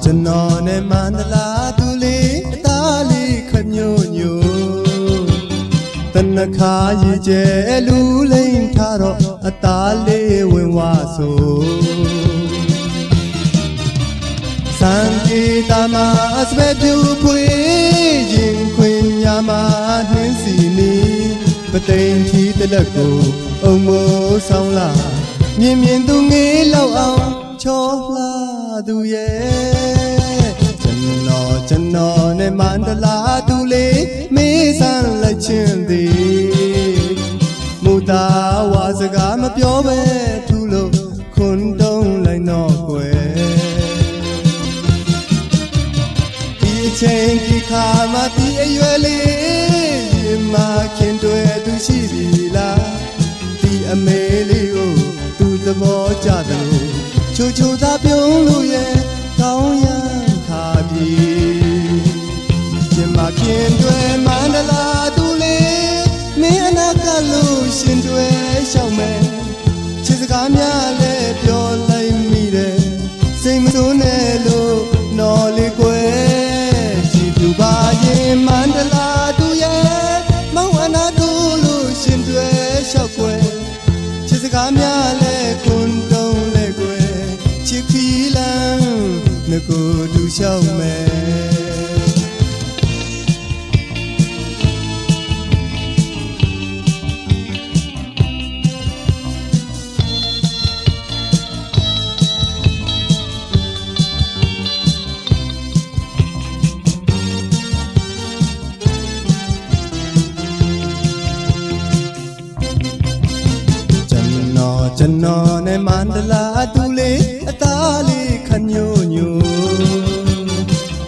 Jannon and Mandala Dule, Dali Canyon. Tanakaji Lulain Taro, a Dali when waso. Sanki Damas, where do Queen Queen Yama Ninsini, but they ain't the lago, almost sound like. Miên tu nghĩ lâu ông cho la tu ye chân nọ ne mandala tu le me san la chin di mu ta wa saka ma pyo be thu lo khun tong lai no kwe ti chain ki kha ma ti ayue le ma khin twe tu shi bi la ti ame le o the more jado, Chuchu da Pioluye, Kaoyan Kabi, Jimma Kindwe, Mandala Dule, me and a galushin to a showman, Chisagamia le pure like me, same Sunelo, no liquid, Chibubaye, Mandala Duye, Mawana Dulushin to a showman, Chisagamia le. Go to show me. Jannon and Mandala Dule, a Dali Canyon.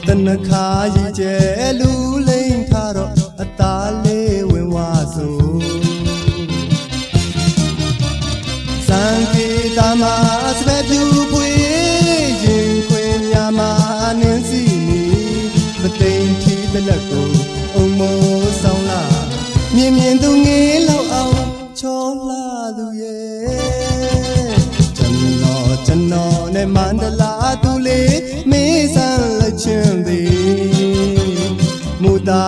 Tanakaji Lulain Taro, a Dali when waso. Sanki Damas, where do Queen Yama Ninsini, but they ain't the lago, almost sound like. Miên tu nghĩ lâu ông cho la du ye. Jannon and Mandala Dule, me san la chin di. Muta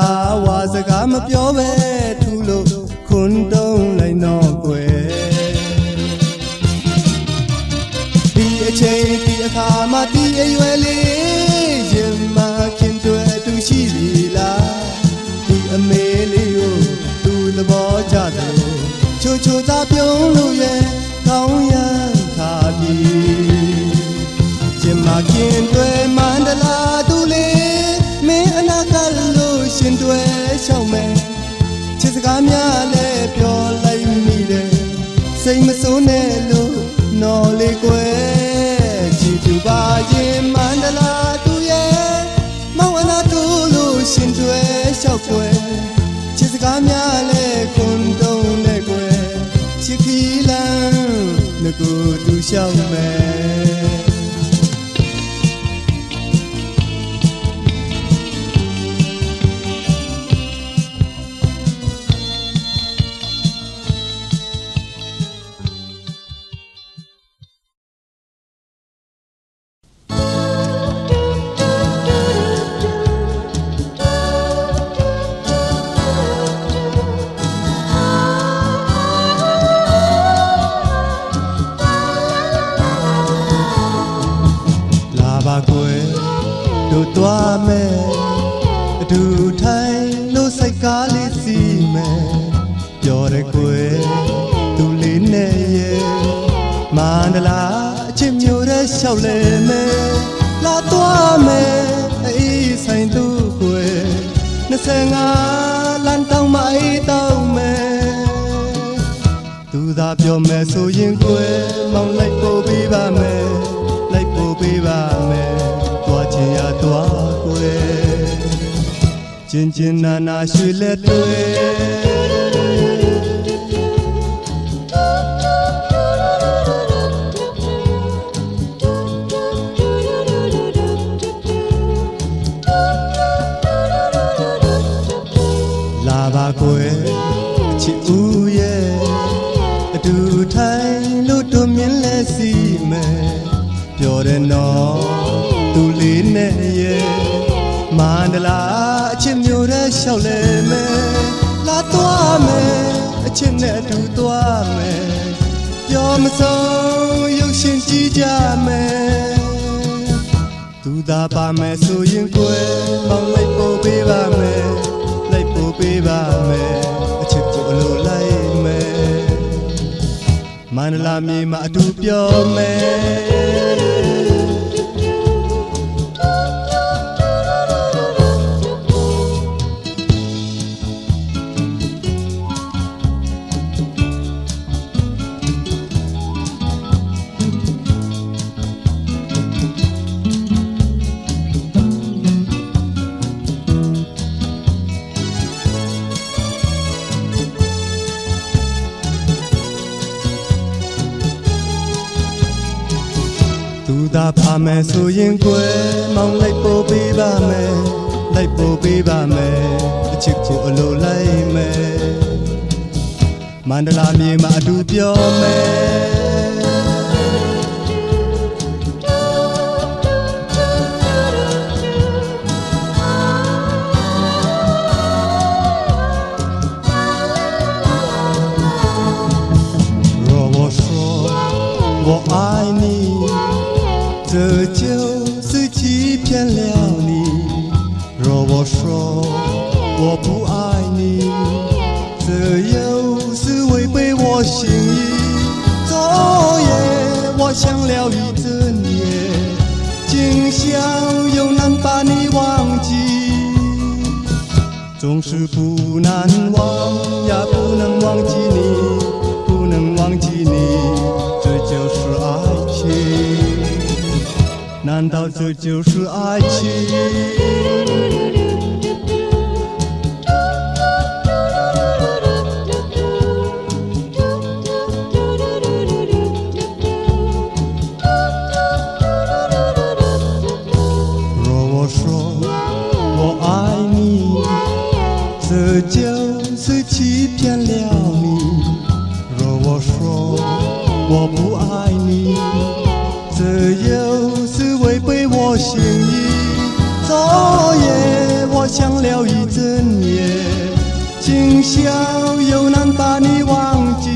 was a gam of your way to look, couldn't don't like no way. Be a chain, be a kama, be a yuele, Jimma Kinto to Shila, be a melio to the bojado, Chuchu Tapioluye, Kaoyan. Jimma Kindwe Mandala Dule, me and a galushin to a showman. Chisagamia le pure like me, same Sunelo, no liquid. Chibubaye Mandala Duye, Mawana Dulushin to a showman. Chisagamia le Kundon Legue, Chikilan. Go to show me. Tua me, do time no psychali si me, yore kwe, tu line ye, mandala chim yore shaule me, la tua me, ai sain tu kwe, na senga lan tao mai tao me, tu da pyo me so yin kwe, mong like po bi ba me, like po bi ba me. Ya tua kwe chin chin na na shui le tue la ba kwe chi u ye du thai lu tu min le si me pyo de no tu li ne 笑嘞咩，拉多咩，亲爱的多咩，要么走有心机家咩，杜大把咩素音贵，忙来不比把咩，来不比把咩，切就路来咩，曼拉米马杜表咩。杜大怕咩素音贵，忙来不比把咩，来不比把咩，切就路来咩，曼德拉米马杜表咩。我爱你，这就是欺骗了你。若我说我不爱你，这又是违背我心意。昨夜我想了一整夜，今宵又难把你忘记。总是不难忘呀，不能忘记你，不能忘记你。这就是爱情，难道这就是爱情？若我说我爱你，这就是欺骗了你。若我说我不爱你，这又是违背我心意。昨夜我想了一整夜，今宵又难把你忘记。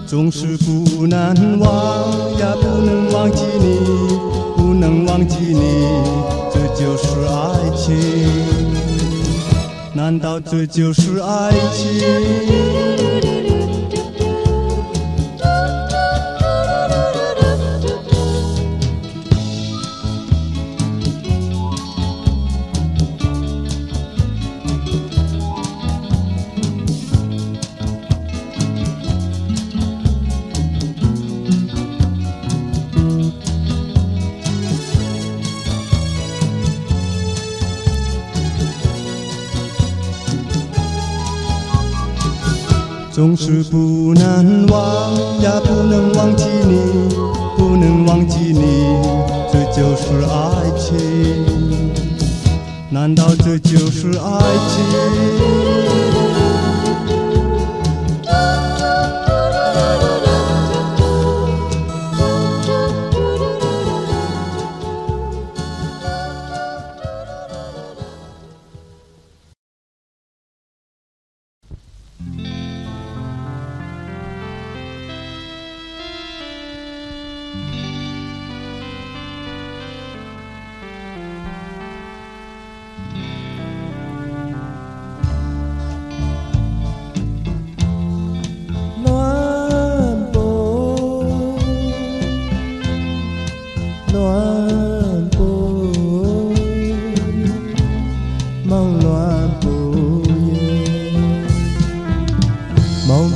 总是不难忘呀，不能忘记你，不能忘记你，这就是爱情。难道这就是爱情？总是不难忘呀，不能忘记你，不能忘记你，这就是爱情。难道这就是爱情？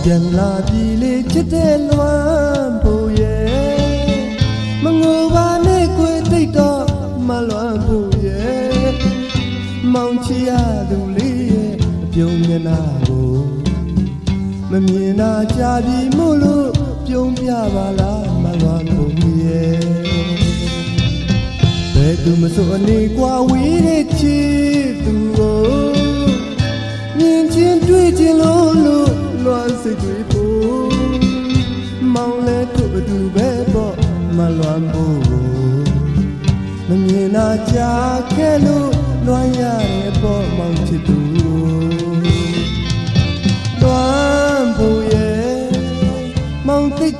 ပြန်လာပြီလေချစ်တဲ့လွမ်းဖို့ရဲ့မငိုပါနဲ့ကိုယ်သိတော့မလွမ်းဖို့ရဲ့မောင်ချီရသူလေးရဲ့အပြုံးမျက်နှာကိုမမြင်တာကြာပြီမို့လို့ပြုံးပြပါလားမလွမ်းဖို့ရဲ့ဘယ်သူမဆိုအနေကွာဝေးတဲ့ချစ်သူကိုမြင်ချင်းတွေ့ချင်းလို့လွမ်းစိတ်တွေဖို့မောင်လဲသူ့အတူပဲပေါ့မလွမ်းဖို့မမြင်တာကြာခဲ့လို့လွမ်းရတယ်ပေါ့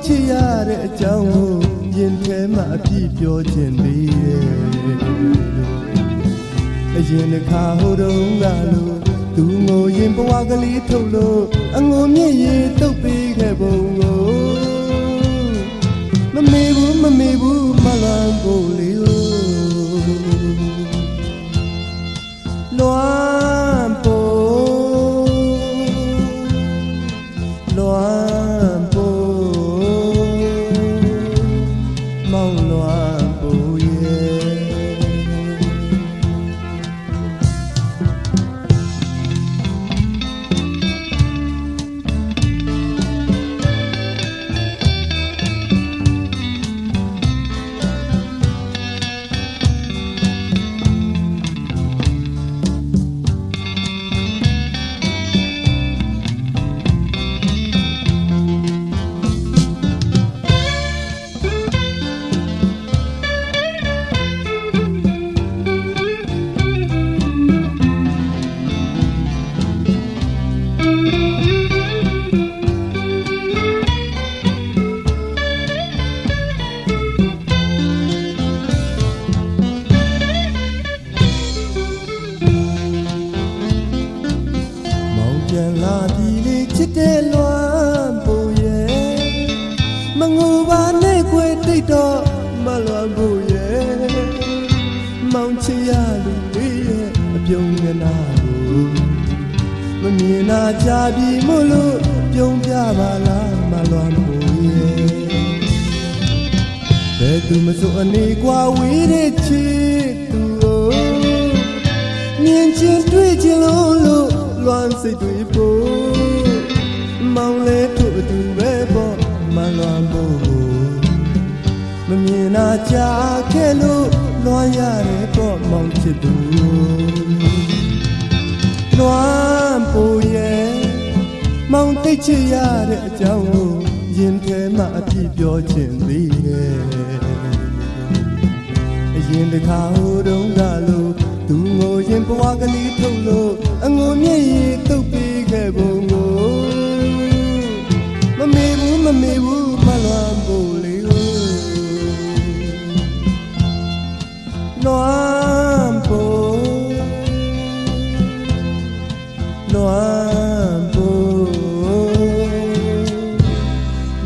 ချစ်ရတဲ့အကြောင်းကိုရင်ထဲမှာအပြည့်ပြောခြင်းသေးရဲ့အရင်တစ်ခါဟိုတုန်းကလို့သူငိုရင်ဘဝကလေးထုတ်လို့အငိုမြင့်ရတုတ်ပေးခဲ့ပုံကိုမမေဘူးမလွမ်းဖို့လေးကိုလွမ်းဖို့မောင်လွမ်းဖို့ရဲ့ပြန်လာပြီလေချစ်တဲ့လွမ်းဖို့ရဲ့မငိုပါနဲ့ခွေတိတ်တော့မလွမ်းဖို့ရဲ့မောင်ချစ်ရလူလေးရဲ့အပြုံးငနာကိုမမြင်နာကြပြီမို့လို့ပြုံးပြပါလားမလွမ်းဖို့ရဲ့ဘယ်သူမစိုးအနေကွာဝေးတဲ့ချစ်သူကိုမြင်ချင်းတွေ့ချင်းလို့လွမ်းစိတ်တွေပို့မောင်လေးတို့အတူပဲပေါ့မလွမ်းဖို့မမြင်နာကြခဲ့လို့လွမ်းရတယ်ပေါ့မောင်ချစ်သူလွမ်းဖို့ရဲ့မောင်သိချစ်ရတဲ့အကြောင်းကိုရင်ထဲမှာအပြည့်ပြောခြင်းသေးရဲ့အရင်တစ်ခါဟိုတုန်းကလို့သူငိုရင်ဘဝကလေးထုတ်လို့အငိုမြင့်ရတုတ်ပေးခဲ့ပုံကိုမမေဘူးမလွမ်းဖို့လေးကိုလွမ်းဖို့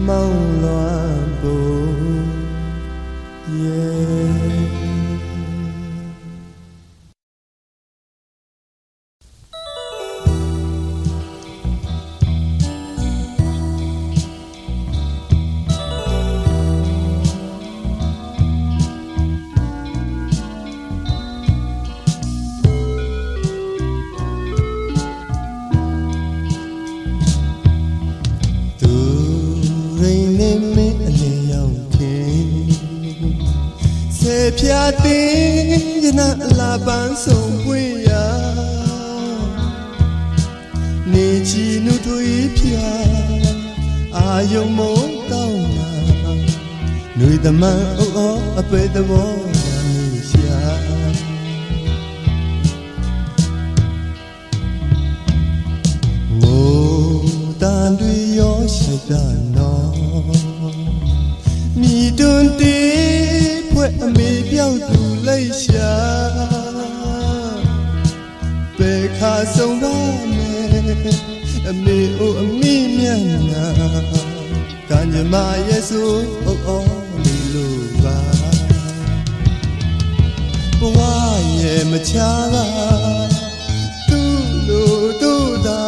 မောင်လွမ်းဖို့yeahဖြာတင်းရနာလာပန်းဆုံးပွင့်ရနေချီနုထွေးဖြာအာယုံမုံတောင်းလာຫນွေသမန်အော်အပေသဘောနေရှာငိုတန်တွေရောရှိတာနော်မိတွန်တေးအမေပြောက်သူလိုက်ရှာဘယ်ခါဆုံးပါမယ်အမေအိုအမိမျက်နှာကံကြမ္မာရဲ့ဆိုအော်နေလို့ပါဘဝရဲ့မချာပါသူ့လိုတို့သာ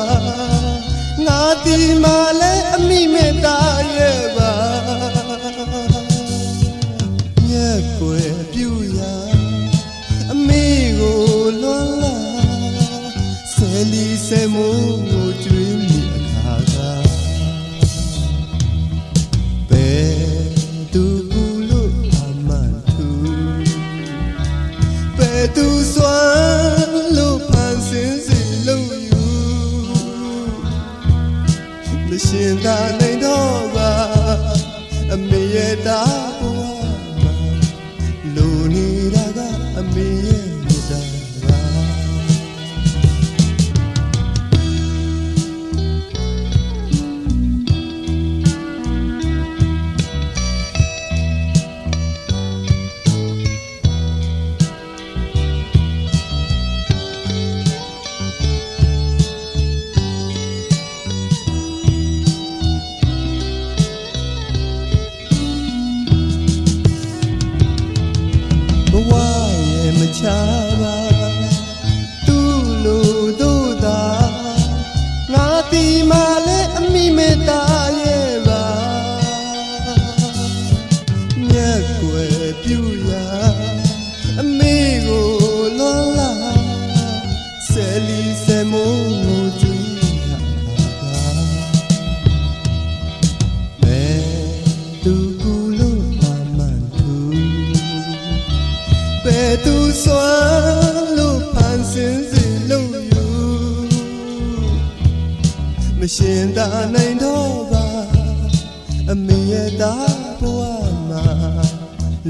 ငါဒီမှာလဲအမိမေတ္တာရဲ့ပါကွယ်ပြူရာအမေကိုလွမ်းလာဆယ်လီဆယ်မိုးကိုကျွေးမိအခါကဘယ်သူကူလို့အမှန်သူဘယ်သူစွမ်းလို့ဖန်ဆင်းစီလို့ယူမရှင်သာနိုင်တော့ပါအမေရဲ့တာအမေရဲ့မြတ်တာပါ ရှင်သာနိုင်တော့ပါအမေရဲ့သားဘဝမှာ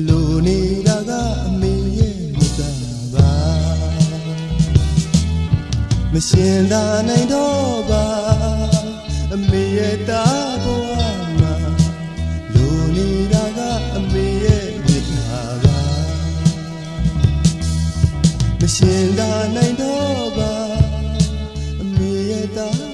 လူနေတာကအမေရဲ့မြတ်တာပါမရှင်သာနိုင်တော့ပါအမေရဲ့သားဘဝမှာလူနေတာကအမေရဲ့မြတ်တာပါမရှင်သာနိုင်တော့ပါအမေရဲ့သား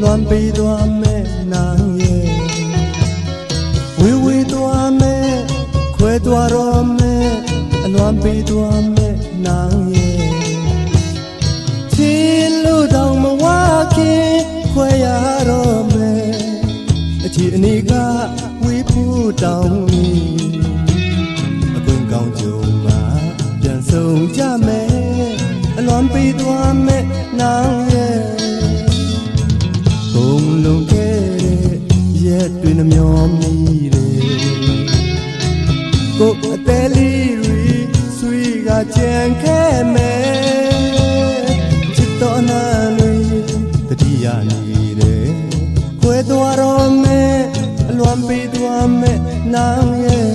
လွန်ပေးသွားမယ်နာရဲ့ဝေဝေသွားမယ်ခွဲသွားတော့မယ်အလွန်ပေးသွားမယ်နာရဲ့ချစ်လို့တောင်မဝခင်ခွဲရတော့မယ်အချစ်အနေကဝေးဖို့တောင်းအကွင်းကောင်းကြုံမှာပြန်ဆုံးကြမယ်အလွန်ပေးသွားမယ်နာရဲ့ဘုံလုံးခဲ့တဲ့ရက်တွင်မျောမိတယ်ကိုယ်အသေးလေးတွေဆွေကကြံခဲ့မယ်ချစ်တော်နာတွေတတိယနေတယ်ခွဲသွားတော့မယ်အလွန်ပေးသွားမယ်နာရဲ့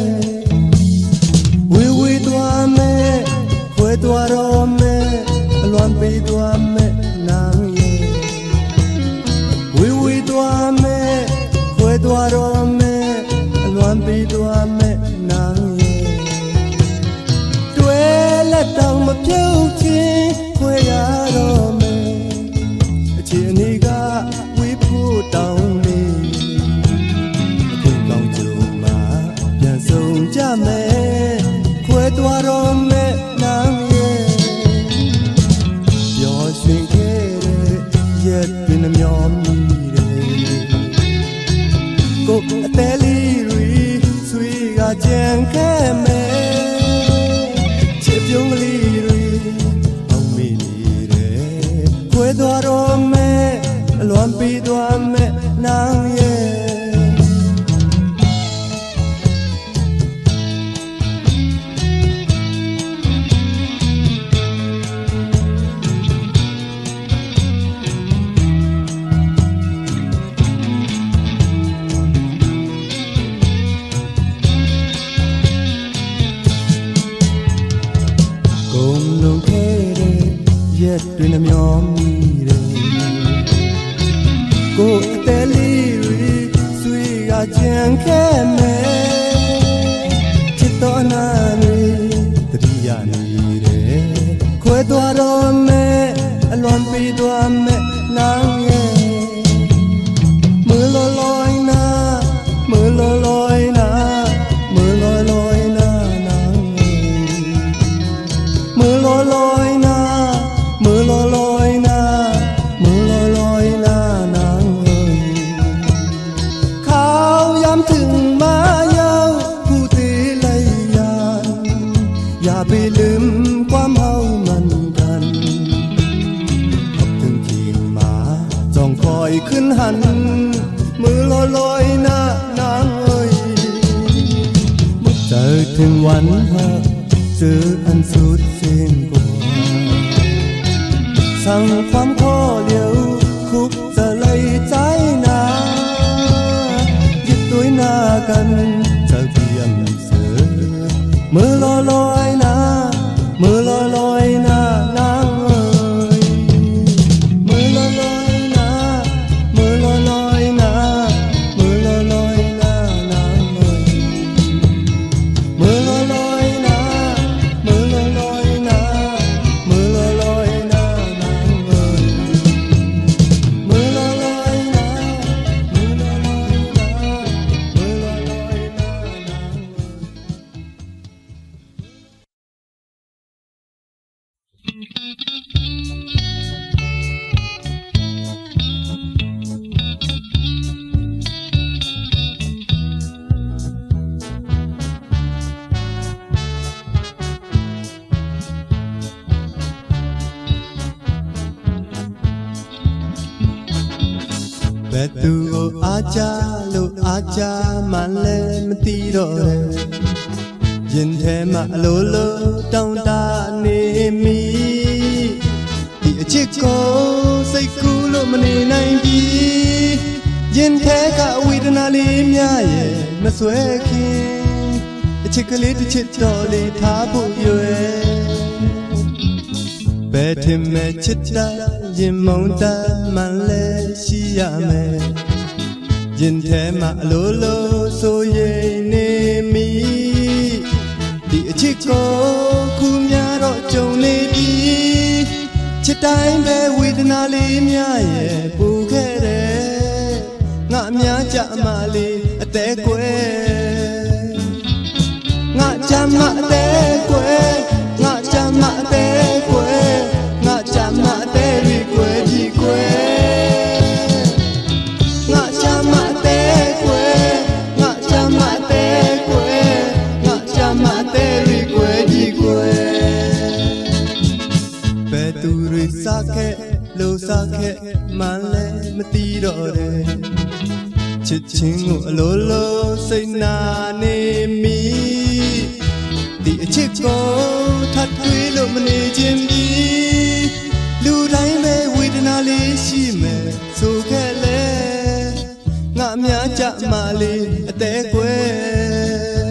ဝေဝေသွားမယ်ခွဲသွားတော့မယ်အလွန်ပေးသွားမယ်နာဝေဝေသွားမယ်ခွဲသွားတော့မယ်အလွန်ပေးသွားမယ်နာရဲ့တွဲလက်တောင်မပြုတ်ချင်းခွဲရတော့မယ်အချစ်အနေကဝေးဖို့တောင်းနေအခုကောင်းကြုံမှာပြန်ဆုံးကြမယ်ခွဲသွားတော့မယ်နာရဲ့ပျော်ရွှင်ခဲ့တဲ့ရက်တွင်မျောမိကိုယ်အသေးလေးတွေဆွေကကြံခဲ့မယ်ချစ်ပြုံးကလေးတွေအောင်မေးနေတယ်ခွဲသွားတော့မယ်အလွန်ပေးသွားမယ်နာရဲ့ရက်တွင်မျောမိတယ်ကိုယ်အသေးလေးတွေဆွေကကြံခဲ့မယ်ချစ်တော်နာတွေတတိယနေတယ်ခွဲသွားတော့မယ်အလွန်ပေးသွားမယ်နာရဲ့မလောလောနာမလောလောနာမလောလောနာနာမလောလောနာမလောလောနာမလောလောနာနာข้าวยามถึงมายังผู้ตีเลยอย่าไปลืมความเฮามันกันพบถึงทีมาจ้องคอยขึ้นหันมือลอยนะนางเอ้ยเจอถึงวันหักเจออันสุดสิ้นกว่าสั่งความข้อเดียวคุกจะเลยใจนายึดด้วยหน้ากันจะเพียงเสือมือลอยนะมือลอยนะนางเอ้ยมือลอยนะมือลอยนะมือลอยนะนางเอ้ยมือลอยนะมือลอยนะมือลอยนะ သူကိုအားကြလို့အားကြမှလည်းမသိတော့တယ်ရင်ထဲမှာအလိုလိုတောင်းတနေမိဒီအချစ်ကိုစိတ်ကူးလို့မနေနိုင်ပြီရင်ထဲကဝေဒနာလေးများရဲ့မဆွဲခင်အချစ်ကလေးတစ်ချစ်တော်လေးထားဖို့ရွယ်ဘယ်ထင်မဲ့ချစ်တာရင်မုန်းတာမှလည်းရှိရမယ်ရင်ထဲမှာအလိုလိုဆိုရင်နေမိဒီအချစ်ကိုခုများတော့ကြုံနေပြီချစ်တိုင်းပဲဝေဒနာလေးများရဲ့ပူခဲ့တယ်ငါအများကြအမလေးအသေးကွယ်ငါကြမ်းမအသေးကွယ်ငါကြမ်းမအသေးကွယ်ငါကြမ်းမအသေးရီကွယ်ဒီကွယ်ငါကြမ်းမအသေးကွယ်ငါကြမ်းမအသေးကွယ်ငါကြမ်းမအသေးရီကွယ်ဒီကွယ်ဘယ်သူတွေစားခဲ့လို့စားခဲ့မှလည်းမသိတော့တယ်ချစ်ချင်းကိုအလိုလိုစိတ်နာနေမိဒီအချစ်ကိုထပ်တွေးလို့မနေခြင်းပြီလူတိုင်းပဲဝေဒနာလေးရှိမယ်ဆိုခဲ့လေငါအများကြမလေးအသေးကွယ်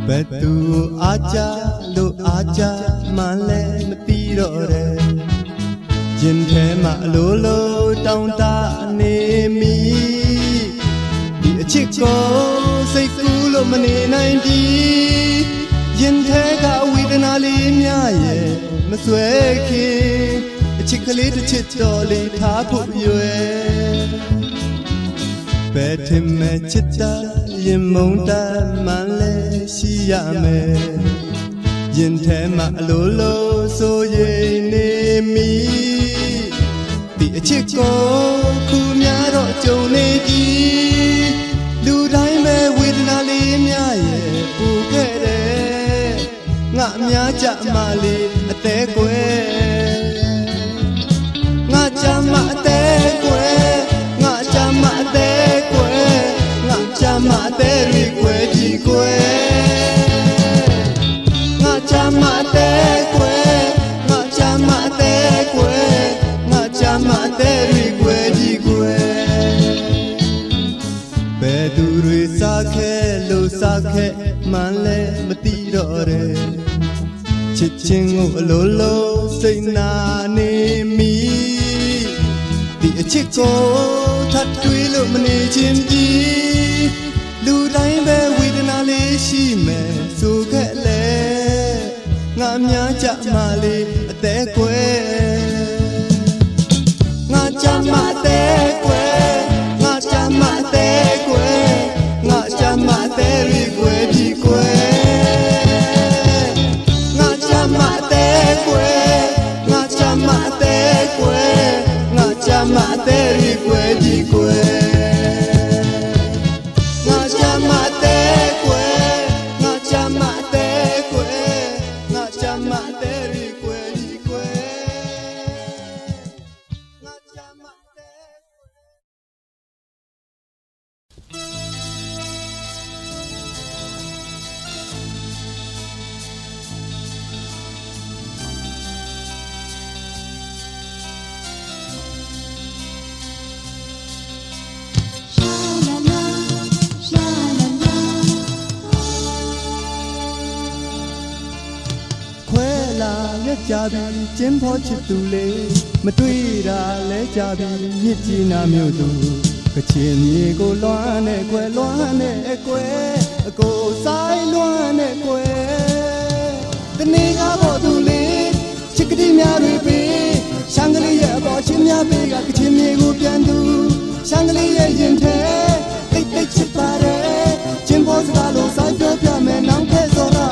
ဘယ်သူအားကြလို့အားကြမှလည်းမသိတော့တယ်ရင်ထဲမှာအလိုလိုတောင်းတနေမိဒီအချစ်ကိုစိတ်ကူးလို့မနေနိုင်ပြီရင်ထဲကဝေဒနာလေးများရဲ့မဆွဲခင်အချစ်ကလေးတစ်ချစ်တော်လေးထားဖို့ရွယ်ဘယ်ထင်မဲ့ချစ်တာရင်မုန်းတာမှလည်းရှိရမယ်ရင်ထဲမှာအလိုလိုဆိုရင်နေမိဒီအချစ်ကိုခုများတော့ကြုံနေပြီလူတိုင်းပဲဝေဒနာလေးများရဲ့ပူခဲ့တယ်ငါအများကြမလေးအသေးကွယ်ငါကြမအသေးကွယ်ငါကြမအသေးကွယ်ငါကြမအသေးရီကွယ်ဒီကွယ်ငါကြမအသေးကွယ်ငါကြမအသေးကွယ်ငါကြမအသေးရီကွယ်ဒီကွယ်ဘယ်သူတွေစားခဲ့လို့စားခဲ့မှလည်းမသိတော့တယ်ချစ်ချင်းကိုအလိုလိုစိတ်နာနေမိဒီအချစ်ကိုထပ်တွေးလို့မနေခြင်းပြီလူတိုင်းပဲဝေဒနာလေးရှိမယ်ဆိုခဲ့လေငါအများကြမလေးအသေးကွယ်ငါကြမအသေးကွယ်ငါကြမအသေးကွယ်ငါကြမအသေးရီကွယ်ဒီကွယ်ငါကြမအသေးကွယ်ငါကြမအသေးကွယ်ငါကြမအသေးရီကွယ်ဒီကွယ်ငါကြမအသေးကွယ်ငါကြမအသေးကွယ်ငါကြမအသေးရီကွယ်ဒီကွယ်ငါကြမအခွဲလာရက်ကြပြီကျင်းဖို့ချစ်သူလေးမတွေ့တာလဲကြပြီမြစ်ကြီးနာမြို့သူကချင်မြေကိုလွှမ်းနဲ့ကွယ်လွှမ်းနဲ့ကွယ်အကိုဆိုင်လွှမ်းနဲ့ကွယ်တနေ့ကပေါ်သူလေးချစ်ကတိများတွေပေးရှမ်းကလေးရဲ့အပေါ်ချင်းများပေးကကချင်မြေကိုပြန်သူရှမ်းကလေးရဲ့ရင်ထဲတိတ်တိတ်ချစ်ပါတယ်ကျင်းဖို့စကားလို့စိုက်ပြောပြမယ်နောင်ခဲ့စောတာ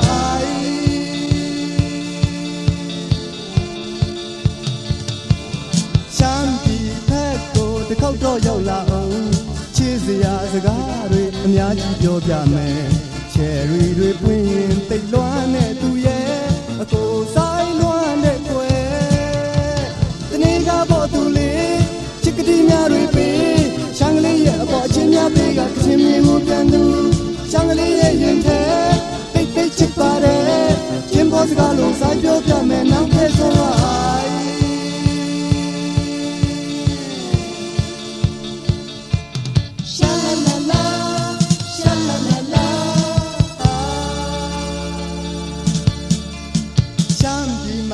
စကားတွေအများကြီးပြောပြမယ်ချယ်ရီတွေပွင့်ရင်တိတ်လွှမ်းတဲ့သူရဲ့အကိုဆိုင်လွှမ်းတဲ့ကွယ်တနေ့ကပေါ်သူလေးချစ်ကတိများတွေပေးရှမ်းကလေးရဲ့အပေါ်အချင်းများပေးကကချင်းမြေကိုပြန်သူရှမ်းကလေးရဲ့ရင်ထဲတိတ်တိတ်ချစ်ပါတယ်ချင်းပေါ်စကားလုံးဆိုင်ပြောပြမယ်နောက်ထပ်ဆုံး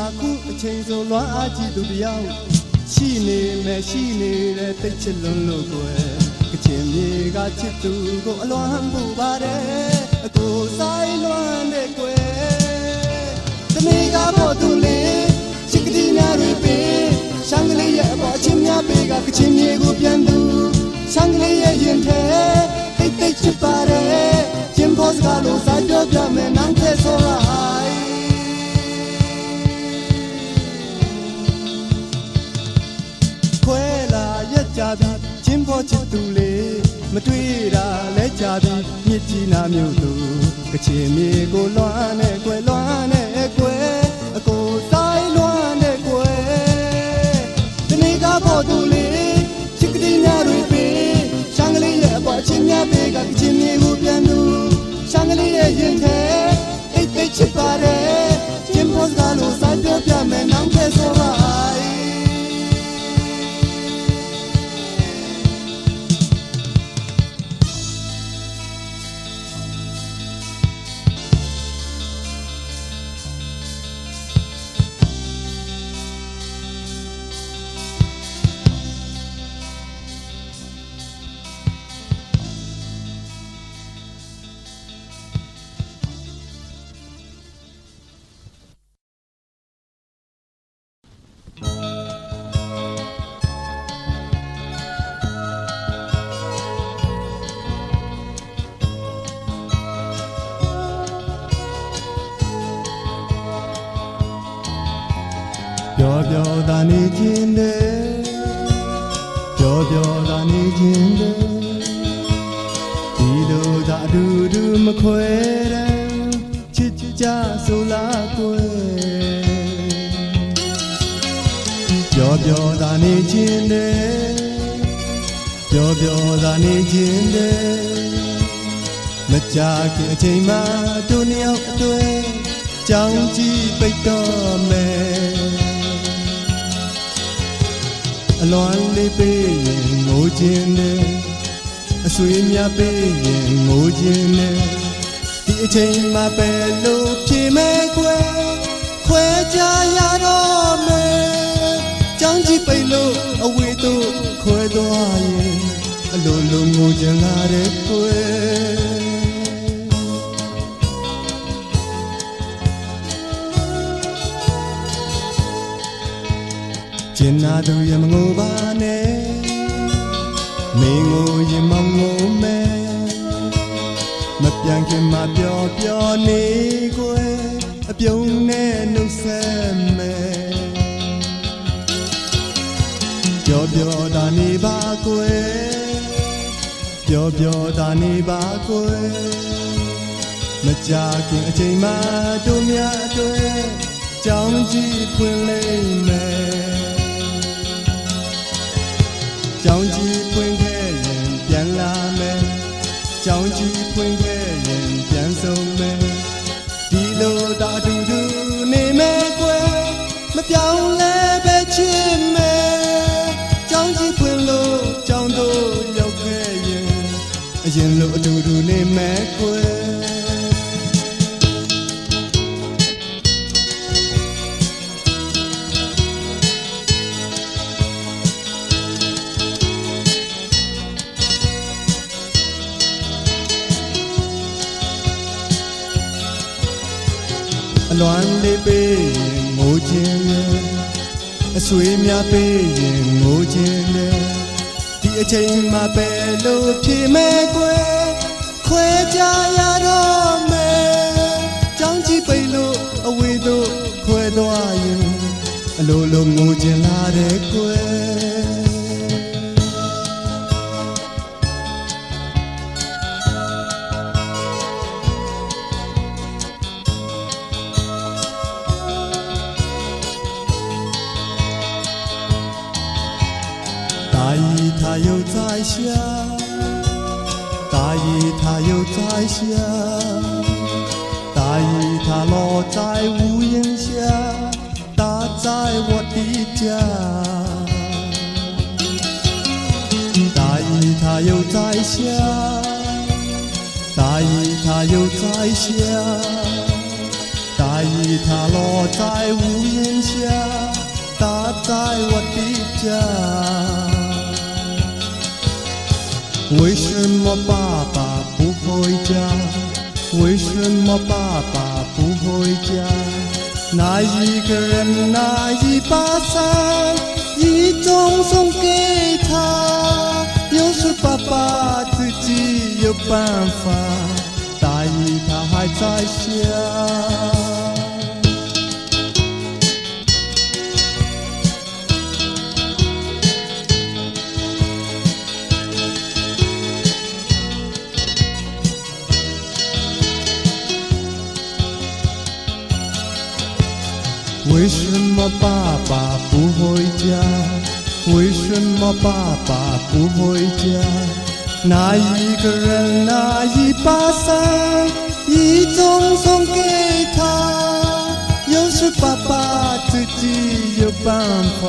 ပါခုအချိန်ဆိုလွမ်းအားကြီးသူတယောက်ရှိနေမယ်ရှိနေတဲ့တိတ်ချစ်လွန်းလို့ကွယ်ကချင်မြေကချစ်သူကိုအလွမ်းပူပါတယ်အကိုဆိုင်လွမ်းတဲ့ကွယ်တနေ့ကပေါ်သူလေးချစ်ကတိများတွေပေးရှမ်းကလေးရဲ့အပေါ်အချင်းများပေးကကချင်မြေကိုပြန်သူရှမ်းကလေးရဲ့ရင်ထဲတိတ်တိတ်ချစ်ပါတယ်ချင်းပေါ်စကားလို့စားပြောပြမယ်နောက်ထပ်ဆိုရချင်းပေါ်ချစ်သူလေးမတွေ့တာလဲကြပြီမြစ်ကြီးနာမြို့သူကချင်မြေကိုလွှမ်းနဲ့ကွယ်လွှမ်းနဲ့ကွယ်အကိုဆိုင်လွှမ်းနဲ့ကွယ်တနေ့ကပေါ်သူလေးချစ်ကလေးများတွေပေးရှမ်းကလေးရဲ့အပေါ်ချင်းများပေးကကချင်မြေကိုပြန်သူရှမ်းကလေးရဲ့ရင်ထဲတိတ်တိတ်ချစ်ပါတယ်ချင်းပေါ်စကားလို့စားပြောပြမယ်နောက်ထပ်ဆိုပါပြောသာနေခြင်းတဲ့ပြောသာနေခြင်းတဲ့ဒီလိုသာအတူတူမခွဲတဲ့ချစ်ကြဆိုလားကွယ်ပြောသာနေခြင်းတဲ့ပြောသာနေခြင်းတဲ့မကြခင်အချိန်မှတို့နှစ်ယောက်အတွေ့ကြောင်းကြည့်ပိတ်တော့မယ်အလွန်လေးပေးရင်ငိုခြင်းနဲ့အဆွေများပေးရင်ငိုခြင်းနဲ့ဒီအချိန်မှပဲလို့ဖြေမဲ့ခွဲခွဲကြရတော့မယ်ကြောင်းကြည့်ပိတ်လို့အဝေးသို့ခွဲသွားရင်အလိုလိုငိုကြလာတဲ့ခွဲကျင်နာသူရမငိုပါနဲ့မင်းကိုရင်မောင်ငိုမယ်မပြန်ခင်မှာပြောနေကွယ်အပြုံးနဲ့နှုတ်ဆက်မယ်ပြောတာနေပါကွယ်ပြောတာနေပါကွယ်မကြခင်အချိန်မှတို့များအတွက်ကြောင်းကြည့်ဖွင့်လိမ့်မယ်ကြောင်းကြီးဖွင့်ခဲ့ရင်ပြန်လာမယ်ကြောင်းကြီးဖွင့်ခဲ့ရင်ပြန်ဆုံးမယ်ဒီလိုသာတူတူနေမယ်ကွယ်မပြောင်းလဲပဲချစ်မယ်ကြောင်းကြီးဖွင့်လို့ကြောင်းတို့ရောက်ခဲ့ရင်အရင်လိုအတူတူနေမယ်ကွယ်အလွန်လေးပေးရင်ငိုခြင်းနဲ့အဆွေများပေးရင်ငိုခြင်းနဲ့ဒီအချိန်မှပဲလို့ဖြေမဲ့ကွယ်ခွဲကြရတော့မယ်ကြောင်းကြည့်ပိတ်လို့အဝေးသို့ခွဲသွားရင်အလိုလိုငိုခြင်းလာတဲ့ကွယ်下，大雨它又在下，大雨它落在屋檐下，打在我的家。大雨它又在下，大雨它又在下，大雨它落在屋檐下，打在我的家。为什么爸爸不回家？为什么爸爸不回家？那一个人拿一把伞，一种送给他。有时爸爸自己有办法，大雨它还在下。为什么爸爸不回家？为什么爸爸不回家？那一个人拿一把伞，一种送给他。有时爸爸自己有办法，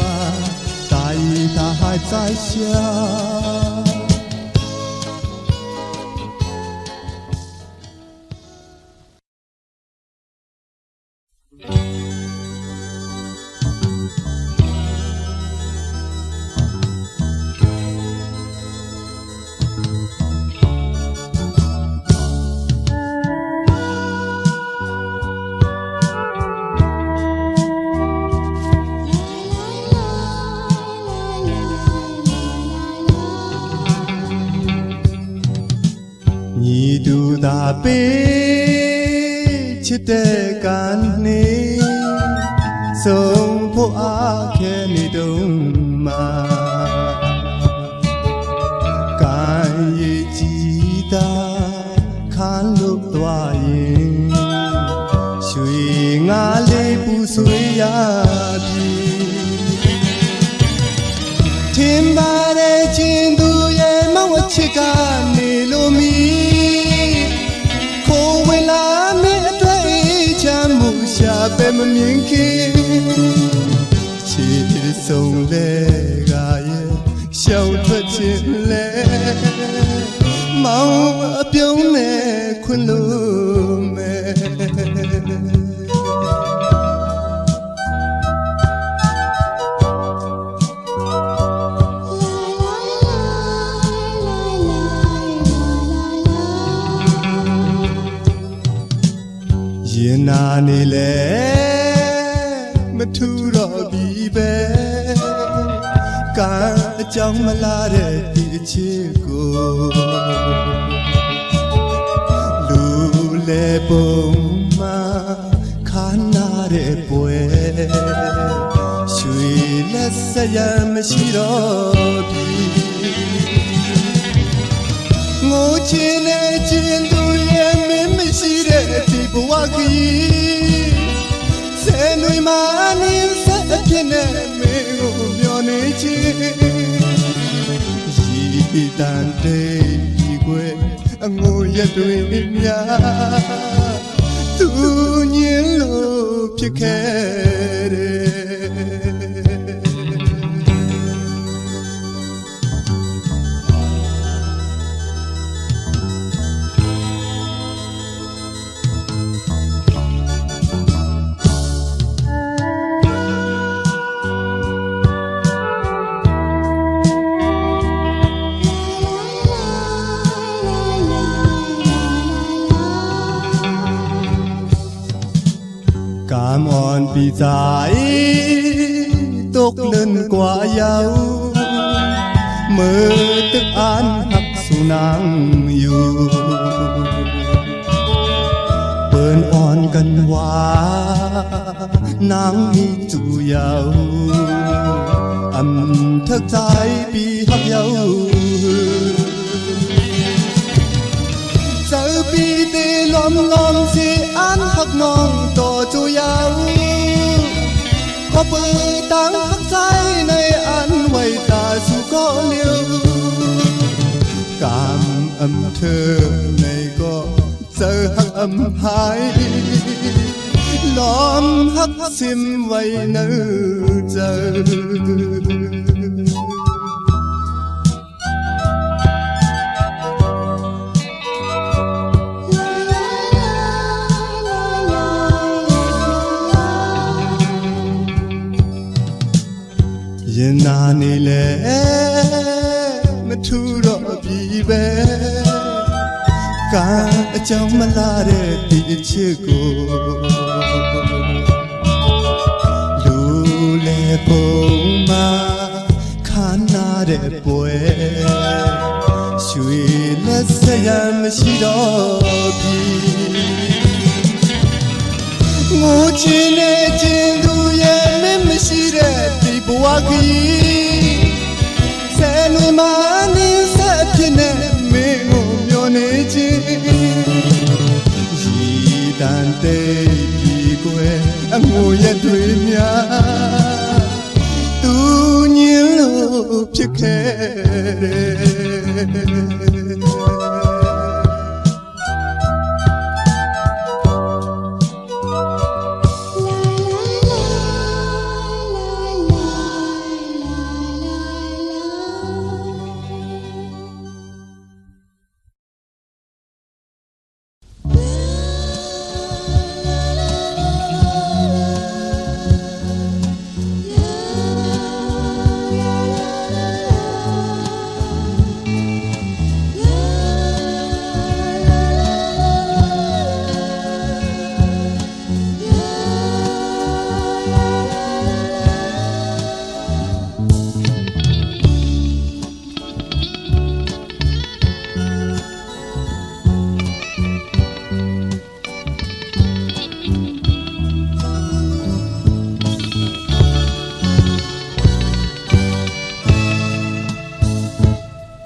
大雨它还在下。ညီတူသာပေးချစ်တဲ့ကနေဆုံးဖို့အားခဲနေတုံးမှာကာရည်ကြည်သာခန်းလို့သွားရင်ရွှေငါလေးပူဆွေးရပြီထင်ပါတဲ့ချင်းသူရဲ့မဝချစ်ကနေလို့မီပဲမမြင်ခင်ချစ်ဆုံးလဲကရဲ့ရှောင်ထွက်ခြင်းလဲမောင်အပြုံးနဲ့ခွင်လို့မဲရင်နာနေလဲမထူတော့ပြီပဲကံအကြောင်းမလားတဲ့ဒီအချစ်ကိုလူလဲပုံမှာခါနာတဲ့ပွဲရွှေလက်ဆက်ရမရှိတော့ပြီငိုချင်တဲ့ချင်းသူရဲ့မင်းမရှိတဲ့ဒီဘဝကြီးဆယ်နှွေမာနေဆက်အဖြစ်နဲ့မင်းကိုမျောနေချင်းရီတန်တဲ့ဒီကွယ်အငိုရတွေများသူညင်လို့ဖြစ်ခဲ့တယ်Cảm ơn vì giải tốt lên quá giàu mơ tức an hắc su nang yêu bơn on gần hoa nang mi chu giàu âm thức trái bi hắc giàu giờ bi tê lom lom si an hắc nong to chu giàu có bơi tang hắc trái này an quay ta su có liêu âm thơ này có giờ hắc âm hai lom hắc sim vay nơ giờရင်နာနေလေမထူတော့ပြီပဲကံအကြောင်းမလာတဲ့ဒီအချစ်ကိုလူလေပုံမှာခါနာတဲ့ပွဲရွှေလက်စရမရှိတော့ပြီငိုချင်တဲ့ချင်းသူရဲ့မမရှိတဲ့ဒီဘဝကြီးဆယ်လွင်မာနေဆက်ဖြစ်နေမင်းကိုမျောနေခြင်းရီတန်တဲ့ဒီကွယ်အငိုရတွေများသူညင်လို့ဖြစ်ခဲ့တယ်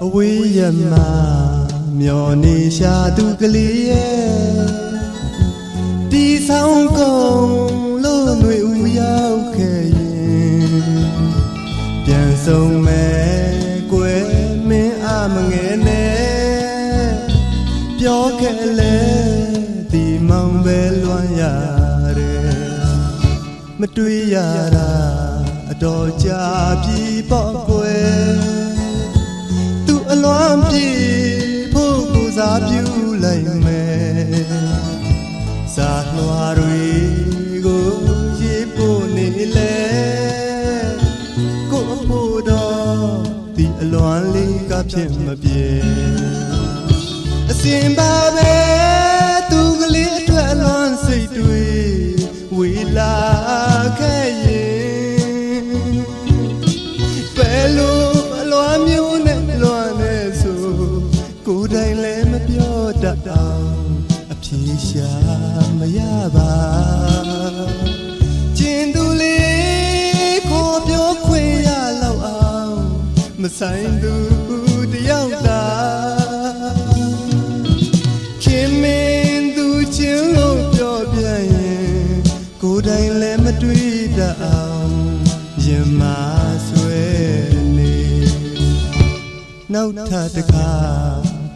အဝေးရမမျောနေရှာသူကလေးရဲ့ဒီဆောင်ကုန်လို့ຫນွေဦးရောက်ခဲ့ရင်ပြန်ဆုံးမဲ့ကွယ်မင်းအမငယ်နဲ့ပြောခဲ့လေဒီမောင်ပဲလွမ်းရတယ်မတွေ့ရတာအတော်ကြာပြီပေါ့ကွယ်အလွမ်းပြေဖို့ကိုစားပြုလိုက်မယ်စာလွှာတွေကိုရေးဖို့နေလေကိုအဖို့တော့ဒီအလွမ်းလေးကဖြစ်မပြေအစင်ပါပဲသူကလေးအတွက်အလွမ်းစိတ်တွေဝေလာခဲ့ရင်ဘယ်လိုအလွမ်းမျိုးနဲ့ကိုယ်တိုင်လည်းမပြောတတ်အောင်အဖြေရှာမရပါကျင်သူလေးကိုပြောခွင့်ရလောက်အောင်မဆိုင်သူတယောက်သာခင်မင်းသူချင်းလို့ပြောပြရင်ကိုယ်တိုင်လည်းမတွေ့တတ်အောင်ရင်မဆွဲနေနောက်ထပ်တစ်ခါ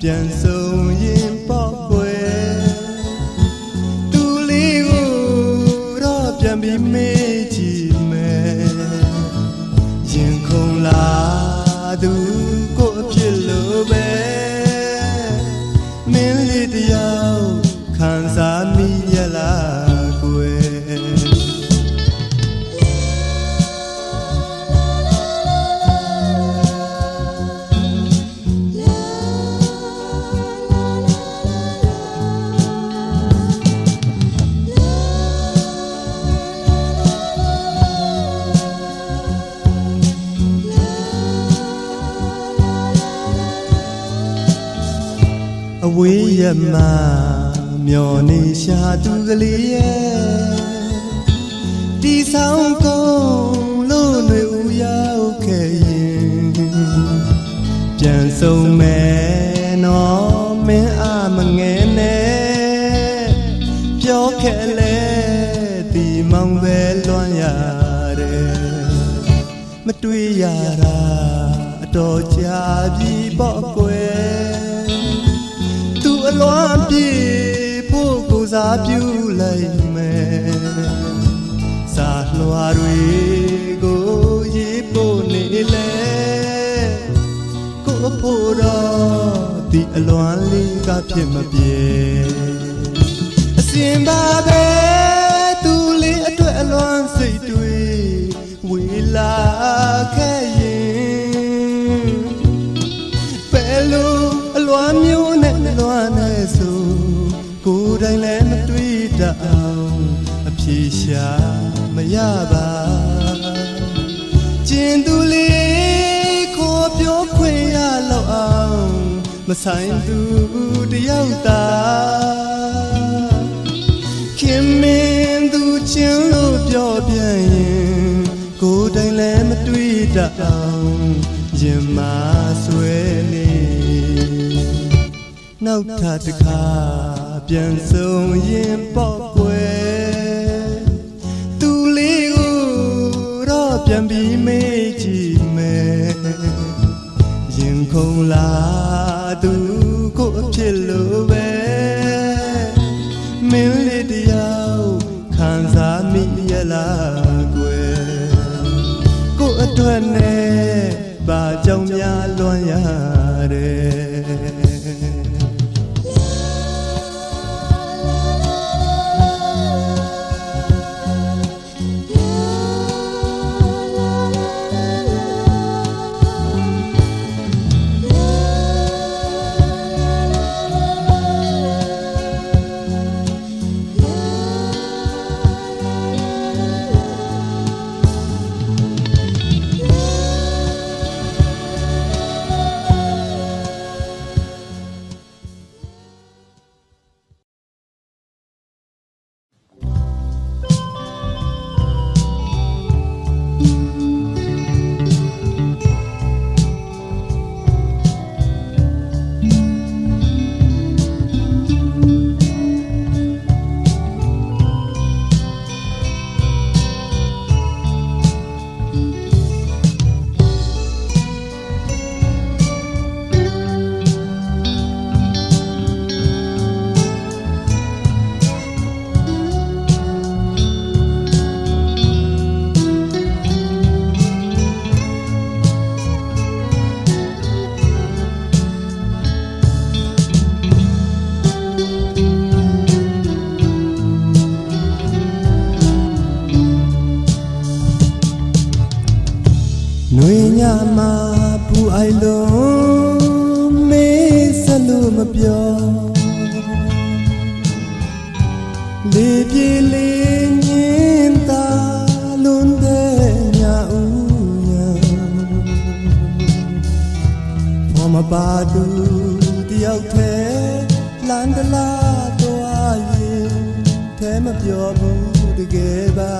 ပြန်ဆုံးရင်ပေါ့ကွယ်သူလေးကိုတော့ပြန်ပြီးမေးကြည့်မယ်ရင်ခုန်လာသူကိုအဖြစ်လို့ပဲမင်းလေးတယောက်ခံစားမိရလားကွယ်အဝေးရမမျောနေရှာသူကလေးရဲ့ဒီဆောင်ကုန်လို့ຫນွေဦးရောက်ခဲ့ရင်ပြန်ဆုံးမယ်နော်မင်းအမငယ်နဲ့ပြောခဲ့လေဒီမောင်ပဲလွမ်းရတယ်မတွေ့ရတာအတော်ကြာပြီပေါ့ကွယ် အလွမ်းပြေဖို့ကိုစားပြုလိုက်မယ်စာလွှာတွေကိုရေးဖို့နေလေကိုအဖို့တော့ဒီအလွမ်းလေးကဖြစ်မပြေအစင်ပါပဲသူလေးအတွက်အလွမ်းစိတ်တွေဝေလာခဲ့ရင်ဘယ်လိုအလွမ်းမျိုးနဲ့လွမ်းနေဆိုကိုယ်တိုင်လည်းမတွေ့တတ်အောင်အဖြေရှာမရပါကျင်သူလေးခေါ်ပြောခွင့်ရလောက်အောင်မဆိုင်သူတယောက်သာခင်မင်းသူချင်းလို့ပြောပြန်ရင်ကိုယ်တိုင်လည်းမတွေ့တတ်အောင်ရင်မဆွဲနေနောက်ထပ်တစ်ခါပြန်ဆုံးရင်ပေါ့ကွယ်သူလေးကိုတော့ပြန်ပြီးမေးကြည့်မယ်ရင်ခုန်လာသူကိုအဖြစ်လို့ပဲမင်းလေးတယောက်ခံစားမိရလားကွယ်ကိုအတွက်နဲ့ဘာကြောင့်များလွမ်းရတယ်နှွေညမှာပူအိုင်လုံးမေးစလို့မပြောလေပြေလေးညင်သာလွန်တဲ့ညဦးညဘောမပါသူတယောက်ထဲလန်တလာတော့ရင်ထဲမပြောဘူးတကယ်ပါ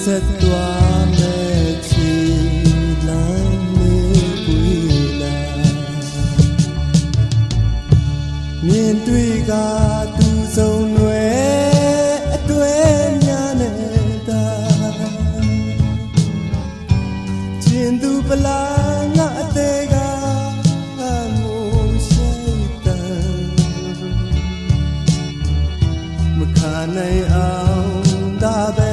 ဆက်သွားမဲ့ချီလမ်းလေးကွေလာမြင်တွေ့ကသူဆုံးွယ်အတွဲများနေတာကျင်သူပလာငါအသေးကငိုရှိတန်မခနိုင်အောင်ဒါပဲ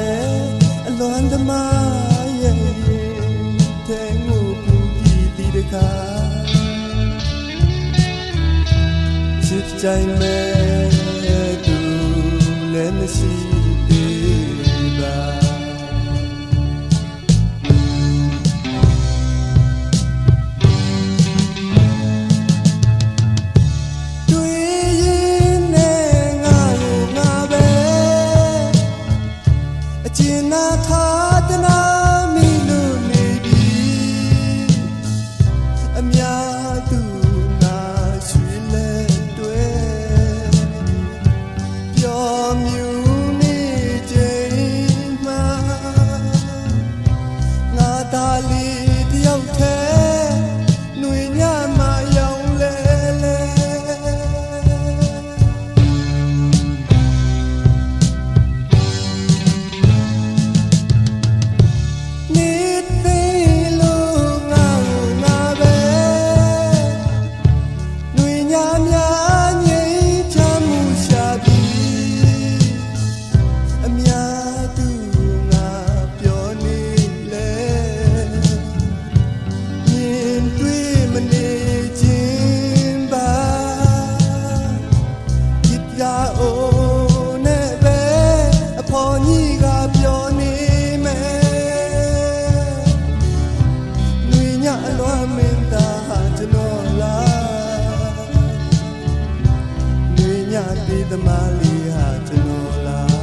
လွန်သမားရဲ့တဲ့ငိုပူပြီးဒီတခါချစ်ကြိုင်မဲ့သူလည်းမရှိသေးပါကျင်နာထားတနာမိလို့နေပြီအများသူငါရွှေလဲတွဲပျော်မြူနေချိန်မှာငါသာလေးတယောက်ထဲနှွေညမှာရောင်လဲလဲ သမားလေးဟာကျွန်တော်လား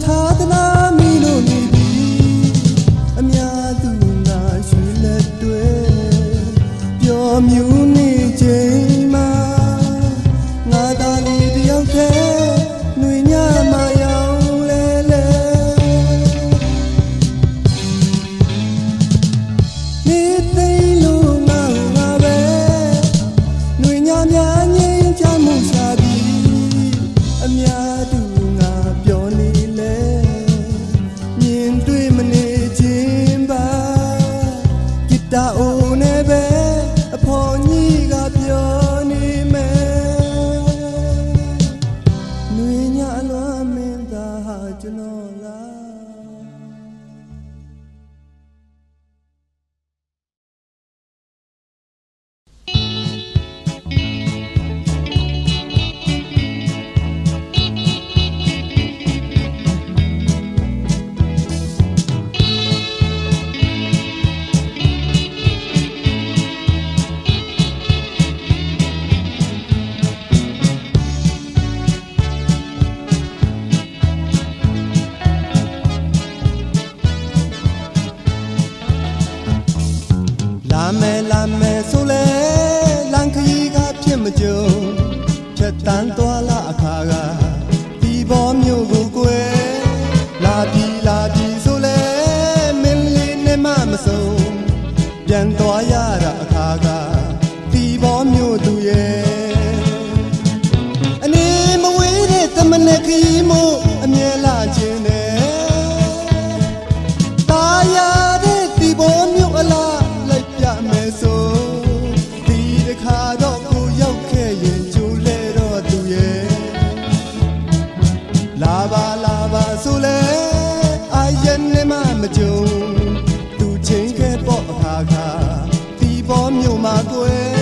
ထားသနာမီလို့နေပြီအများသူငါရွှေလက်တွေပျော်မြူနေချိန်မှာငါသာလေးတယောက်တည်းຫນွေညမရောက်လဲလဲနေသိလို့ငါပဲຫນွေညများငြိမ်းချမ်းမှုရှာပြီးအများသူငါပျော်နေတာအိုနေပဲအဖော်ကြီးကပြောနေမယ်ຫນွေညအလွမ်းမင်းသားဟာကျွန်တော်လားလာမယ်ဆိုလေလန်ခီကဖြစ်မကြုံဖြတ်တန်းသွားလာအခါကဒီဘောမျိုးကိုကွယ်လာပြီဆိုလေမင်းလေးနဲ့မစုံပြန်သွားရတာအခါကဒီဘောမျိုးသူရဲ့အနေမဝေးတဲ့တမနဲ့ခီးမို့အမြဲလာခြင်းနဲ့ตาရတဲ့ဒီဘောမျိုးအလားပြမယ်ဆိုဒီတခါတော့ကိုရောက်ခဲ့ရင်ကြိုးလဲတော့သူရဲ့လာပါဆိုလဲအာရနဲ့မကြုံသူချင်းခဲ့ပေါ့အခါခါဒီဘောမြို့မှာကွယ်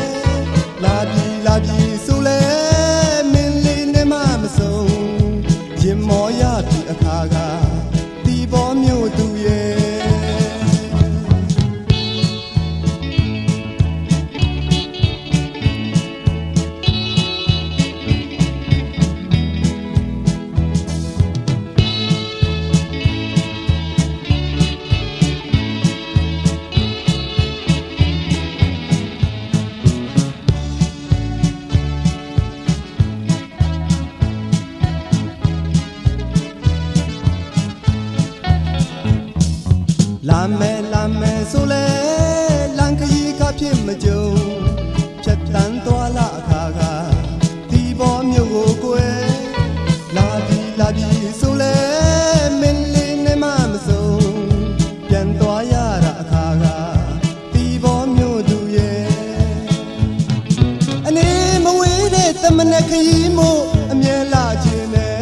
လာပြီဆိုလဲမင်းလေးနဲ့မစုံရင်မောရပြီအခါခါဒီဘောမြို့သူရဲ့လာမယ်ဆိုလေလန်ခရီးကဖြစ်မကြုံဖြတ်တန်းသွားလာအခါကဒီဘောမျိုးကိုကွယ်လာပြီဆိုလေမင်းလေးနဲ့မစုံပြန်သွားရတာအခါကဒီဘောမျိုးသူရဲ့အနေမဝေးတဲ့တမနဲ့ခရီးမို့အမြဲလာခြင်းနဲ့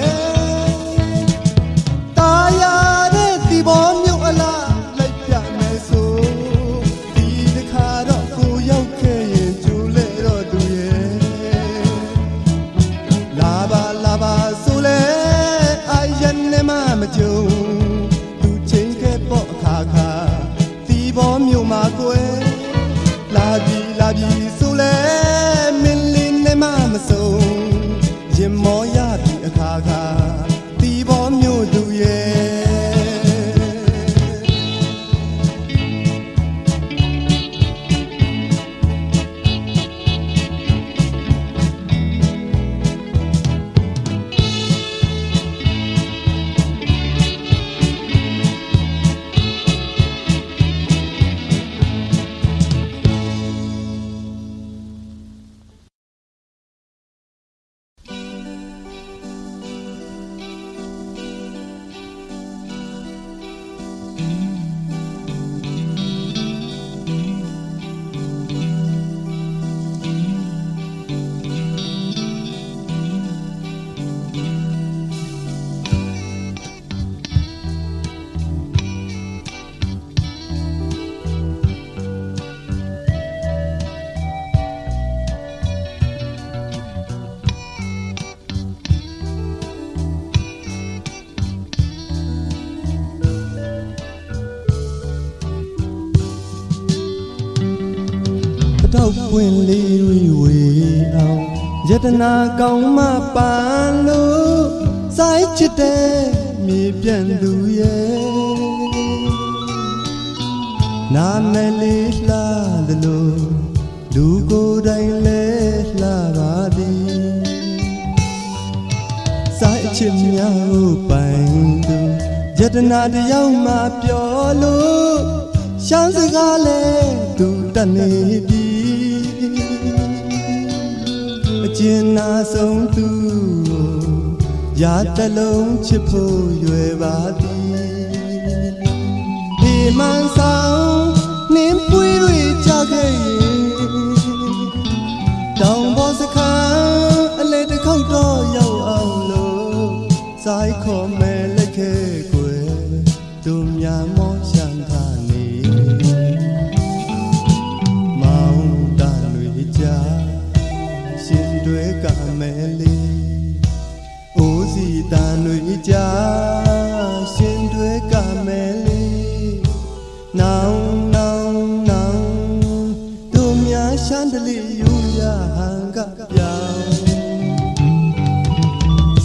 ตาရတဲ့ဒီဘောမျိုးအလားမကြုံသူချင်းခဲ့ပေါ့အခါခါဒီဘောမြို့မှာကွယ်လာပြီဆိုလဲမင်းလေးနဲ့မစုံရင်မောရပြီအခါခါဒီဘောမြို့သူရဲ့ တောက်ပွင့်လေးတွေဝေအောင်ယတနာကောင်းမှပန်လို့စိုက်ချစ်တဲ့မြေပြန့်သူရဲ့နာမည်လေးလှသလိုလူကိုယ်တိုင်လဲလှပါသည်စိုက်ချစ်များကိုပိုင်သူယတနာတယောက်မှပြောလို့ရှမ်းစကားလဲသူတတ်နေပြီအကျဉ်းနာဆုံးသူရာတလုံးချစ်ဖို့ရွယ်ပါသည်ဒီမှန်ဆောင်နင်းပွေးတွေကြခဲ့ရင်တောင်ပေါ်စခန်းအလေတစ်ခေါက်တော့ရောက်အောင်လို့စိုက်ခေါ်မဲ့လက်ခဲကွယ်သူများမောရှမ်းသာနေမောင်တန်တွေကြရှင်တွေကမဲ့လေးအိုးစီတန်တွေကြရှင်တွေကမဲ့လေးနောင်နောင်နောင်သူများရှမ်းတလီယူရဟန်ကပြောင်း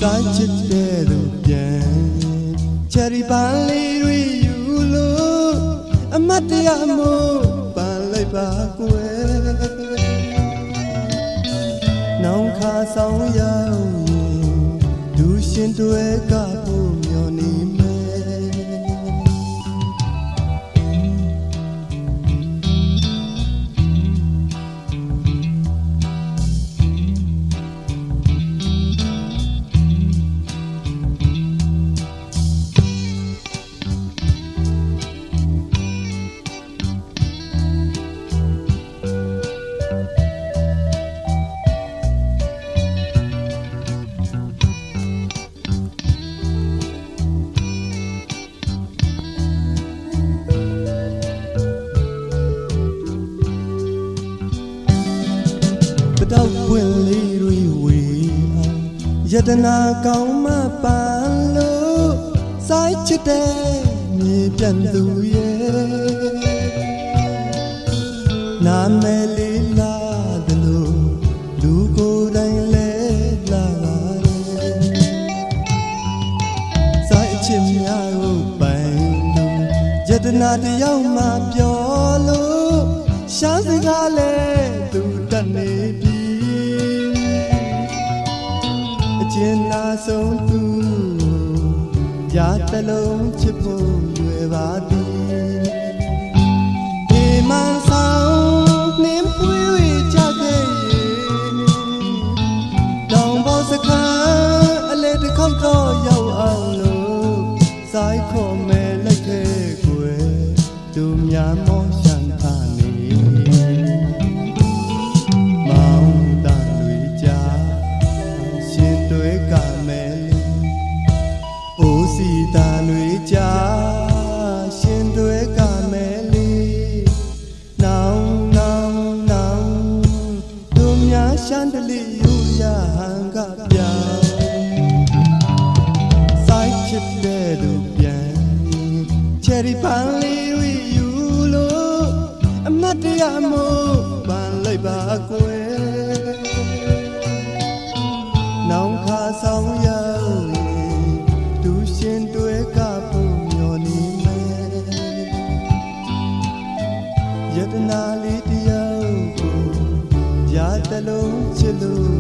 စိုက်ချစ်တဲ့သူပြန်ချယ်ရီပန်းလေးတွေယူလို့အမတ်တရားမို့ပန်းလိုက်ပါကွယ်နောင်ခါဆောင်ရောက်ရင်ဒူရှင်တွေကဖို့မျောနေမယ်တောက်ပွင့်လေးတွေဝေအောင်ယတနာကောင်းမှပန်လို့စိုက်ချစ်တဲ့မြေပြန့်သူရဲ့နာမည်လေးလာသလိုလူကိုယ်တိုင်လဲလာပါတယ်စိုက်ချစ်များကိုပိုင်သူယတနာတယောက်မှပြောလို့ရှမ်းစကားလဲသူတတ်နေပြီကျင်နာဆုံးသူရာတလုံးချစ်ဖို့ရွယ်ပါသည်ဒီမှန်ဆောင်နှင်းပွေးကြခဲ့ရင်တောင်ပေါ်စခန်းအလေတစ်ခေါက်တော့ရောက်အောင်လို့စိုက်ခေါ်မဲ့လက်ခဲကွယ်သူများမောရှမ်းသာနေမောင်တန်တွေကြားရှင်တွေကမဲ့အိုးစီတန်တွေကြာရှင်တွေကမဲ့လေးနောင်နောင်နောင်သူများရှမ်းတလီယူရဟန်ကပြောင်းစိုက်ချစ်တဲ့သူပြန်ချယ်ရီပန်းလေးတွေယူလို့အမတ်တရားမို့ပန်းလိုက်ပါကွယ်နောင်ခါဆောင်ရောက်ရင်ဒူရှင်တွေကဖို့မျောနေမယ်ယတနာလေးတယောက်ကိုရာတလုံးချစ်လို့